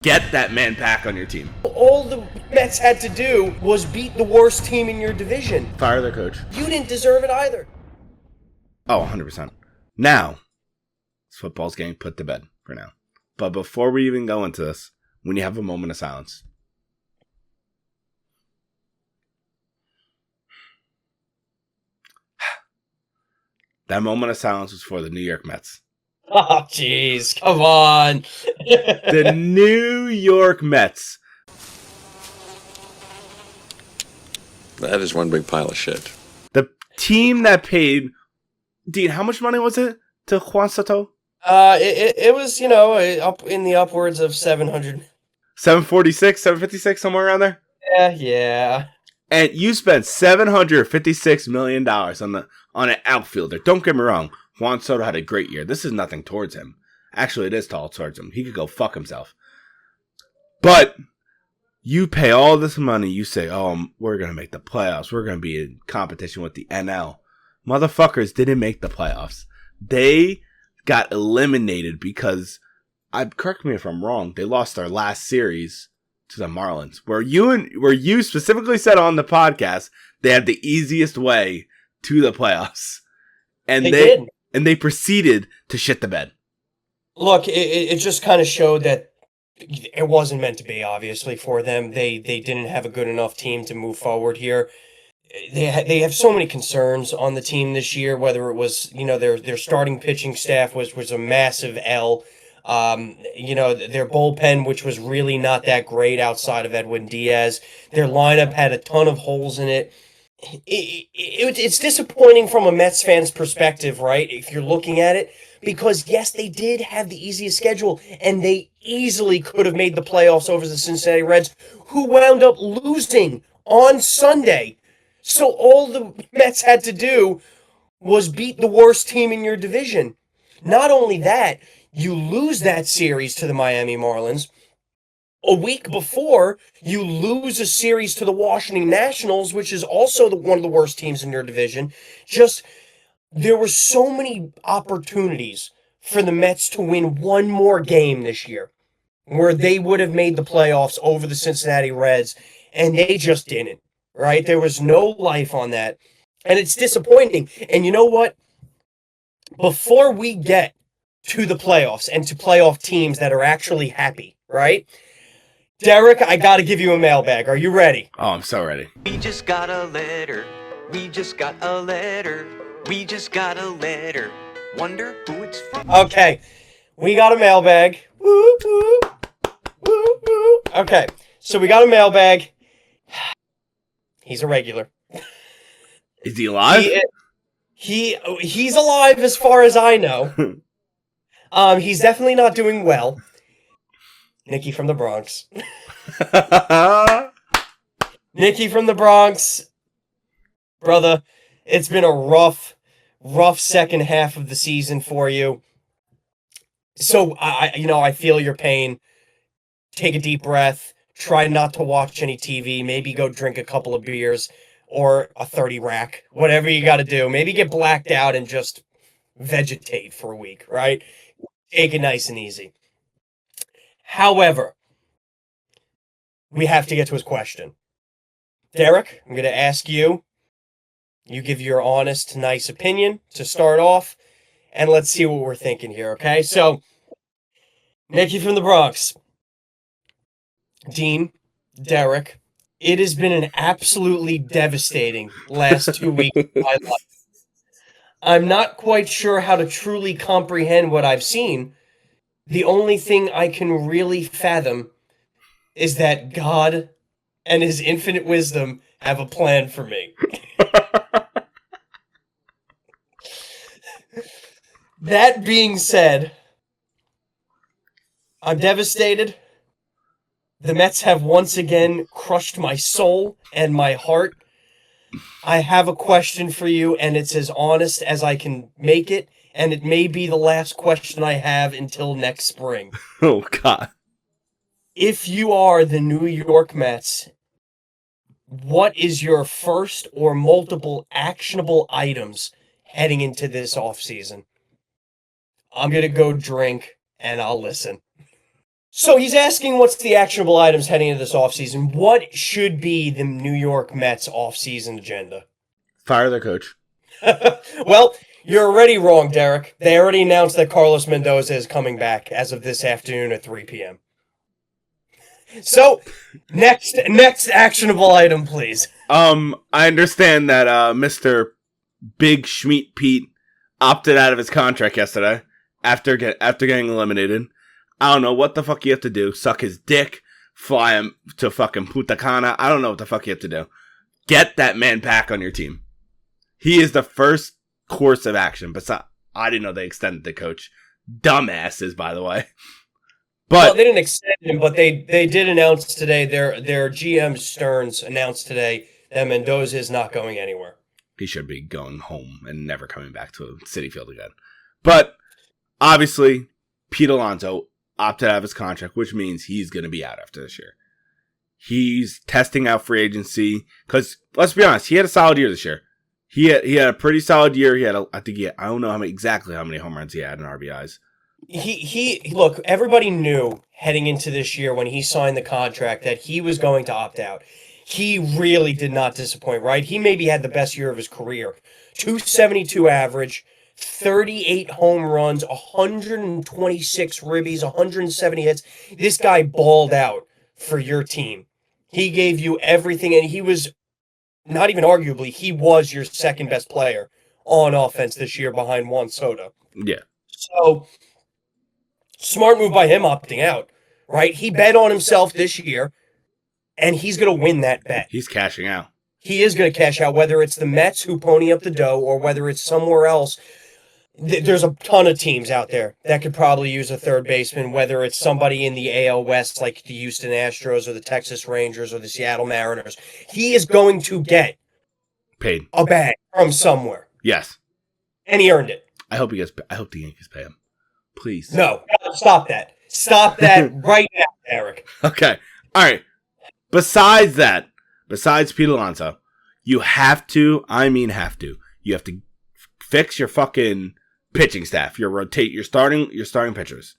Get that man back on your team. All the Mets had to do was beat the worst team in your division. Fire their coach. You didn't deserve it either. Oh, 100%. Now, football's getting put to bed for now. But before we even go into this, we need to have a moment of silence. That moment of silence was for the New York Mets. Oh, jeez. Come on. The New York Mets. That is one big pile of shit. The team that paid... Dean, how much money was it to Juan Soto? It was, up in the upwards of 700. 746, 756, somewhere around there? Yeah. And you spent $756 million on an outfielder. Don't get me wrong. Juan Soto had a great year. This is nothing towards him. Actually, it is all towards him. He could go fuck himself. But you pay all this money. You say, we're going to make the playoffs. We're going to be in competition with the NL. Motherfuckers didn't make the playoffs. They got eliminated because, correct me if I'm wrong, they lost their last series to the Marlins. Where you specifically said on the podcast they had the easiest way to the playoffs. And they did. And they proceeded to shit the bed. Look, it just kind of showed that it wasn't meant to be, obviously, for them. They didn't have a good enough team to move forward here. They have so many concerns on the team this year, whether it was, their starting pitching staff was a massive L. Their bullpen, which was really not that great outside of Edwin Diaz. Their lineup had a ton of holes in it. It's disappointing from a Mets fan's perspective, right? If you're looking at it, because yes, they did have the easiest schedule, and they easily could have made the playoffs over the Cincinnati Reds, who wound up losing on Sunday. So all the Mets had to do was beat the worst team in your division. Not only that, you lose that series to the Miami Marlins. A week before, you lose a series to the Washington Nationals, which is also one of the worst teams in your division. There were so many opportunities for the Mets to win one more game this year, where they would have made the playoffs over the Cincinnati Reds, and they just didn't, right? There was no life on that, and it's disappointing. And you know what? Before we get to the playoffs and to playoff teams that are actually happy, right? Derek, I gotta give you a mailbag. Are you ready? Oh, I'm so ready. We just got a letter. We just got a letter. We just got a letter. Wonder who it's from. Okay, we got a mailbag. Woo, woo, woo, woo. Okay, so we got a mailbag. He's a regular. Is he alive? He's alive as far as I know. He's definitely not doing well. Nikki from the Bronx. Nikki from the Bronx. Brother, it's been a rough second half of the season for you. So, I feel your pain. Take a deep breath. Try not to watch any TV. Maybe go drink a couple of beers or a 30 rack. Whatever you got to do. Maybe get blacked out and just vegetate for a week, right? Take it nice and easy. However, we have to get to his question. Derek, I'm going to ask you. You give your honest, nice opinion to start off, and let's see what we're thinking here, okay? So, Nikki from the Bronx. Dean, Derek, it has been an absolutely devastating last 2 weeks of my life. I'm not quite sure how to truly comprehend what I've seen. The only thing I can really fathom is that God and his infinite wisdom have a plan for me. That being said, I'm devastated. The Mets have once again crushed my soul and my heart. I have a question for you, and it's as honest as I can make it, and it may be the last question I have until next spring. Oh, God. If you are the New York Mets, what is your first or multiple actionable items heading into this offseason? I'm going to go drink, and I'll listen. So he's asking what's the actionable items heading into this offseason. What should be the New York Mets offseason agenda? Fire their coach. Well, you're already wrong, Derek. They already announced that Carlos Mendoza is coming back as of this afternoon at 3 p.m. So, next actionable item, please. I understand that Mr. Big Schmeat Pete opted out of his contract yesterday after getting eliminated. I don't know what the fuck you have to do. Suck his dick, fly him to fucking Punta Cana. I don't know what the fuck you have to do. Get that man back on your team. He is the first course of action. Besides, I didn't know they extended the coach. Dumbasses, by the way. Well, But they didn't extend him, but they did announce today, their GM Stearns announced today that Mendoza is not going anywhere. he should be going home and never coming back to Citi Field again. But obviously, Pete Alonso opted out of his contract, which means he's going to be out after this year. He's testing out free agency because, let's be honest, he had a solid year this year. He had a pretty solid year. I don't know exactly how many home runs he had in RBIs. Look, everybody knew heading into this year when he signed the contract that he was going to opt out. He really did not disappoint, right? He maybe had the best year of his career. 272 average, 38 home runs, 126 ribbies, 170 hits. This guy balled out for your team. He gave you everything, and he was, not even arguably, he was your second best player on offense this year behind Juan Soto. Yeah. So, smart move by him opting out, right? He bet on himself this year, and he's going to win that bet. He's cashing out. He is going to cash out, whether it's the Mets who pony up the dough or whether it's somewhere else. There's a ton of teams out there that could probably use a third baseman, whether it's somebody in the AL West like the Houston Astros or the Texas Rangers or the Seattle Mariners. He is going to get Paid. a bag from somewhere, Yes. and he earned it. I hope the Yankees pay him. Please. No, stop that. Stop that right now, Eric. Okay. All right. Besides Pete Alonso, you have to fix your fucking pitching staff. Your starting pitchers.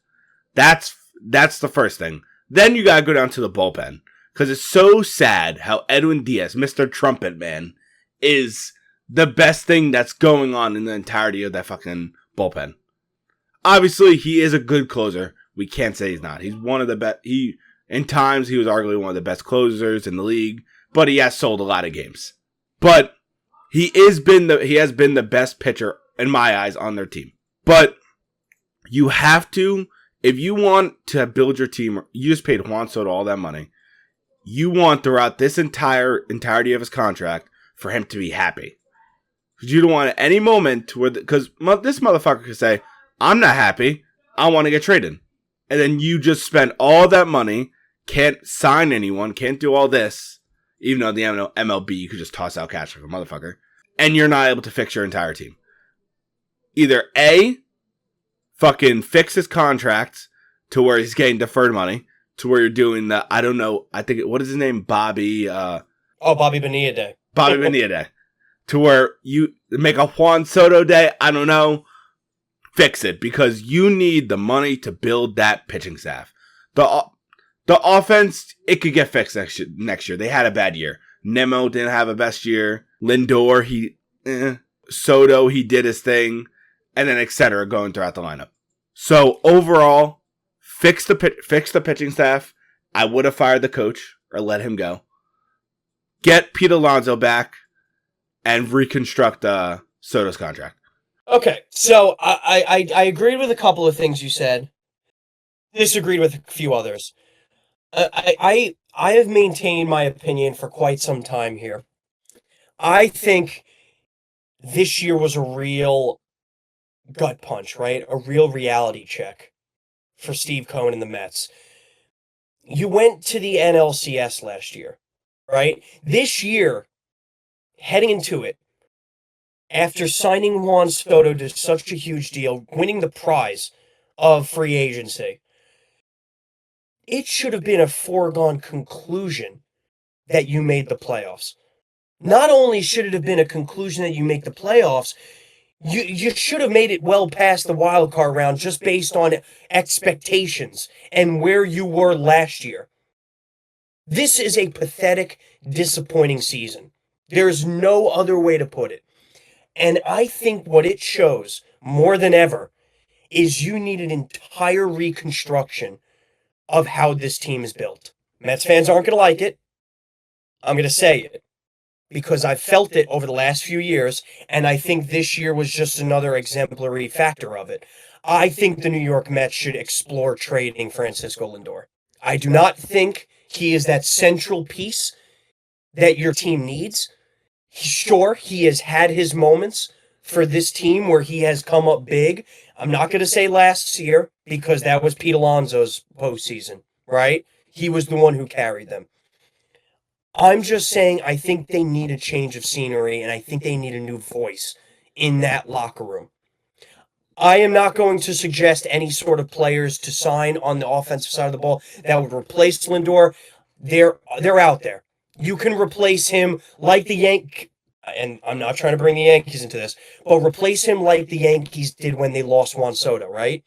That's the first thing. Then you gotta go down to the bullpen. Because it's so sad how Edwin Diaz, Mr. Trumpet Man, is the best thing that's going on in the entirety of that fucking bullpen. Obviously, he is a good closer. We can't say he's not. He's one of the best. In times, he was arguably one of the best closers in the league, but he has sold a lot of games. But he has been the best pitcher, in my eyes, on their team. But you have to, if you want to build your team, you just paid Juan Soto all that money. You want throughout this entirety of his contract for him to be happy. Because you don't want at any moment because this motherfucker could say, I'm not happy, I want to get traded. And then you just spend all that money, can't sign anyone, can't do all this, even though the MLB, you could just toss out cash like a motherfucker, and you're not able to fix your entire team. Either A, fucking fix his contracts to where he's getting deferred money, to where you're doing what is his name? Bobby Bonilla Day. Bobby Bonilla Day. To where you make a Juan Soto Day, I don't know. Fix it, because you need the money to build that pitching staff. The offense, it could get fixed next year. They had a bad year. Nemo didn't have a best year. Lindor, Soto, he did his thing. And then etc. going throughout the lineup. So overall, fix the pitching staff. I would have fired the coach or let him go. Get Pete Alonso back and reconstruct Soto's contract. Okay, so I agreed with a couple of things you said. Disagreed with a few others. I have maintained my opinion for quite some time here. I think this year was a real gut punch, right? A real reality check for Steve Cohen and the Mets. You went to the NLCS last year, right? This year, heading into it, after signing Juan Soto to such a huge deal, winning the prize of free agency, it should have been a foregone conclusion that you made the playoffs. Not only should it have been a conclusion that you make the playoffs, You should have made it well past the wild card round just based on expectations and where you were last year. This is a pathetic, disappointing season. There's no other way to put it. And I think what it shows more than ever is you need an entire reconstruction of how this team is built. Mets fans aren't going to like it. I'm going to say it because I've felt it over the last few years, and I think this year was just another exemplary factor of it. I think the New York Mets should explore trading Francisco Lindor. I do not think he is that central piece that your team needs. Sure, he has had his moments for this team where he has come up big. I'm not going to say last year because that was Pete Alonso's postseason, right? He was the one who carried them. I'm just saying I think they need a change of scenery, and I think they need a new voice in that locker room. I am not going to suggest any sort of players to sign on the offensive side of the ball that would replace Lindor. They're out there. You can replace him like the and I'm not trying to bring the Yankees into this, but replace him like the Yankees did when they lost Juan Soto, right?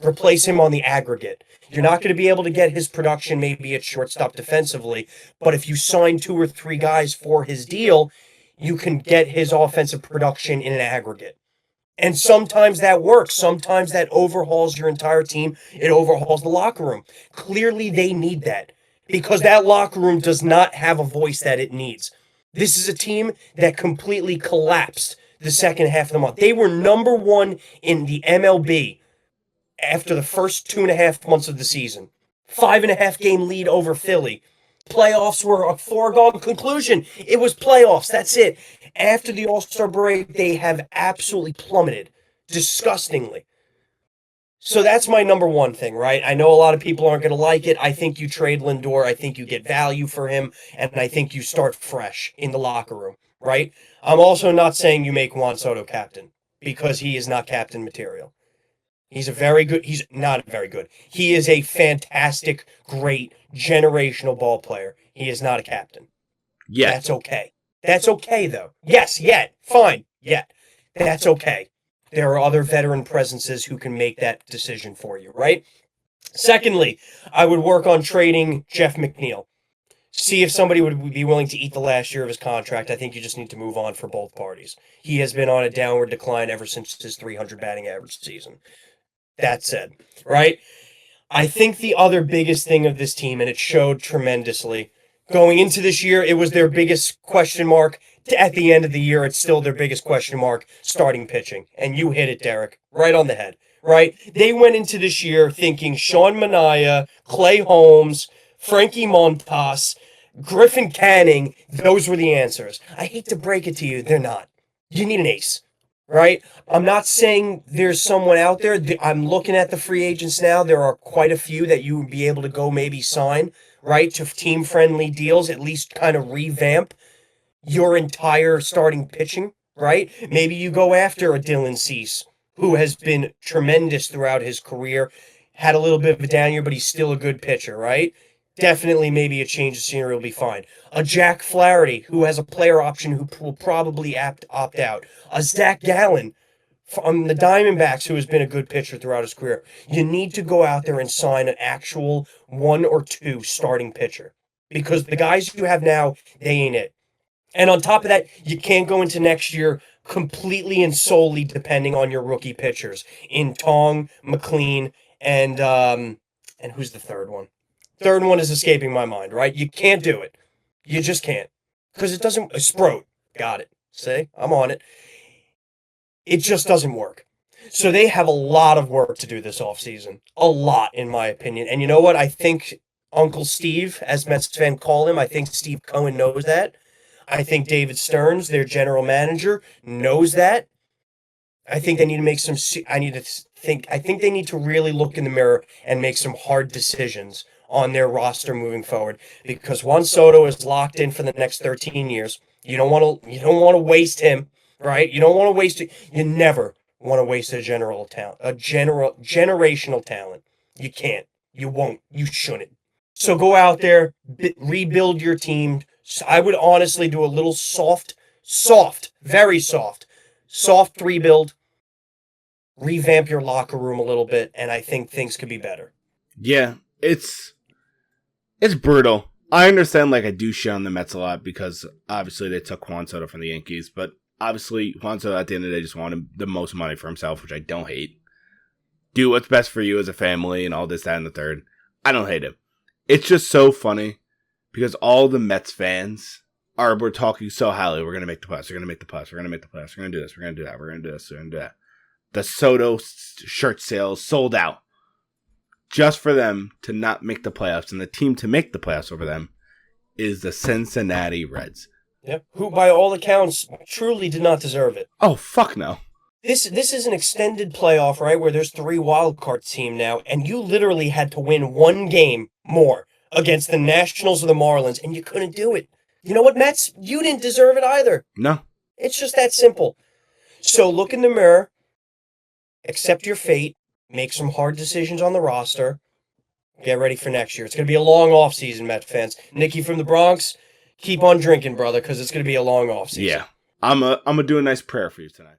Replace him on the aggregate. You're not going to be able to get his production maybe at shortstop defensively, but if you sign 2 or 3 guys for his deal, you can get his offensive production in an aggregate. And sometimes that works. Sometimes that overhauls your entire team. It overhauls the locker room. Clearly, they need that because that locker room does not have a voice that it needs. This is a team that completely collapsed the second half of the month. They were number 1 in the MLB after the first 2.5 months of the season. 5.5 game lead over Philly. Playoffs were a foregone conclusion. It was playoffs. That's it. After the All-Star break, they have absolutely plummeted disgustingly. So that's my number 1 thing, right? I know a lot of people aren't going to like it. I think you trade Lindor. I think you get value for him. And I think you start fresh in the locker room, right? I'm also not saying you make Juan Soto captain because he is not captain material. He's not very good. He is a fantastic, great, generational ball player. He is not a captain. Yeah. That's okay. That's okay, though. Yes, yet. Fine, yet. That's okay. There are other veteran presences who can make that decision for you, right? Secondly, I would work on trading Jeff McNeil. See if somebody would be willing to eat the last year of his contract. I think you just need to move on for both parties. He has been on a downward decline ever since his 300 batting average season. That said, right? I think the other biggest thing of this team, and it showed tremendously, going into this year, it was their biggest question mark. At the end of the year, it's still their biggest question mark, starting pitching. And you hit it, Derek, right on the head, right? They went into this year thinking Sean Manaea, Clay Holmes, Frankie Montas, Griffin Canning, those were the answers. I hate to break it to you, they're not. You need an ace. Right? I'm not saying there's someone out there. I'm looking at the free agents now. There are quite a few that you would be able to go maybe sign, right, to team-friendly deals, at least kind of revamp your entire starting pitching, right? Maybe you go after a Dylan Cease, who has been tremendous throughout his career, had a little bit of a down year, but he's still a good pitcher, right? Definitely maybe a change of scenery will be fine. A Jack Flaherty, who has a player option who will probably opt out. A Zach Gallen from the Diamondbacks, who has been a good pitcher throughout his career. You need to go out there and sign an actual 1 or 2 starting pitcher. Because the guys you have now, they ain't it. And on top of that, you can't go into next year completely and solely depending on your rookie pitchers. In Tong, McLean, and who's the third one? Third one is escaping my mind, right? You can't do it. You just can't. Because it doesn't... Sproat. Got it. See? I'm on it. It just doesn't work. So they have a lot of work to do this offseason. A lot, in my opinion. And you know what? I think Uncle Steve, as Mets fans call him, I think Steve Cohen knows that. I think David Stearns, their general manager, knows that. I think they need to make some... I think they need to really look in the mirror and make some hard decisions on their roster moving forward, because Juan Soto is locked in for the next 13 years. You don't want to waste him, right? You don't want to waste it. You never want to waste a generational talent. You can't. You won't. You shouldn't. So go out there, rebuild your team. I would honestly do a little soft, very soft soft rebuild, revamp your locker room a little bit, and I think things could be better. Yeah, it's brutal. I understand, like, I do shit on the Mets a lot because obviously they took Juan Soto from the Yankees, but obviously Juan Soto at the end of the day just wanted the most money for himself, which I don't hate. Do what's best for you as a family and all this, that, and the third. I don't hate him. It's just so funny because all the Mets fans we're talking so highly. We're going to make the playoffs. We're going to make the playoffs. We're going to make the playoffs. We're going to do this. We're going to do that. We're going to do this. We're going to do that. The Soto shirt sales sold out just for them to not make the playoffs, and the team to make the playoffs over them is the Cincinnati Reds. Yep. Who, by all accounts, truly did not deserve it. Oh, fuck no. This is an extended playoff, right, where there's 3 wild card team now, and you literally had to win 1 game more against the Nationals or the Marlins, and you couldn't do it. You know what, Mets? You didn't deserve it either. No. It's just that simple. So look in the mirror, accept your fate, make some hard decisions on the roster, get ready for next year. It's going to be a long offseason, Mets fans. Nikki from the Bronx, keep on drinking, brother, because it's going to be a long offseason. Yeah. I'm gonna do a nice prayer for you tonight.